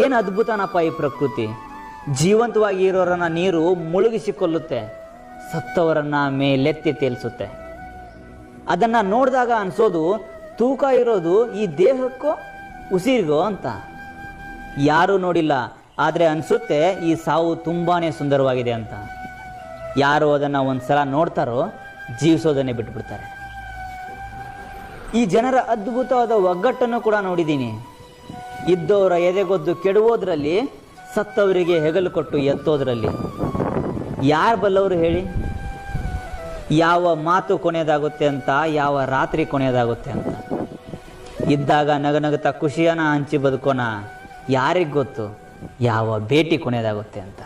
ಏನು ಅದ್ಭುತನಪ್ಪ ಈ ಪ್ರಕೃತಿ. ಜೀವಂತವಾಗಿ ಇರೋರನ್ನ ನೀರು ಮುಳುಗಿಸಿಕೊಳ್ಳುತ್ತೆ, ಸತ್ತವರನ್ನ ಮೇಲೆತ್ತಿ ತೇಲಿಸುತ್ತೆ. ಅದನ್ನು ನೋಡಿದಾಗ ಅನಿಸೋದು ತೂಕ ಇರೋದು ಈ ದೇಹಕ್ಕೋ ಉಸಿರಿಗೋ ಅಂತ. ಯಾರೂ ನೋಡಿಲ್ಲ, ಆದರೆ ಅನಿಸುತ್ತೆ ಈ ಸಾವು ತುಂಬಾ ಸುಂದರವಾಗಿದೆ ಅಂತ. ಯಾರು ಅದನ್ನು ಒಂದು ಸಲ ನೋಡ್ತಾರೋ ಜೀವಿಸೋದನ್ನೇ ಬಿಟ್ಬಿಡ್ತಾರೆ. ಈ ಜನರ ಅದ್ಭುತವಾದ ಒಗ್ಗಟ್ಟನ್ನು ಕೂಡ ನೋಡಿದ್ದೀನಿ. ಇದ್ದವರ ಎದೆಗೊದ್ದು ಕೆಡುವುದರಲ್ಲಿ, ಸತ್ತವರಿಗೆ ಹೆಗಲು ಕೊಟ್ಟು ಎತ್ತೋದ್ರಲ್ಲಿ. ಯಾರು ಬಲ್ಲವರು ಹೇಳಿ? ಯಾವ ಮಾತು ಕೊನೆಯದಾಗುತ್ತೆ ಅಂತ, ಯಾವ ರಾತ್ರಿ ಕೊನೆಯದಾಗುತ್ತೆ ಅಂತ. ಇದ್ದಾಗ ನಗನಗುತ್ತಾ ಖುಷಿಯನ್ನ ಹಂಚಿ ಬದುಕೋಣ, ಯಾರಿಗೆ ಗೊತ್ತು ಯಾವ ಭೇಟಿ ಕೊನೆಯದಾಗುತ್ತೆ ಅಂತ.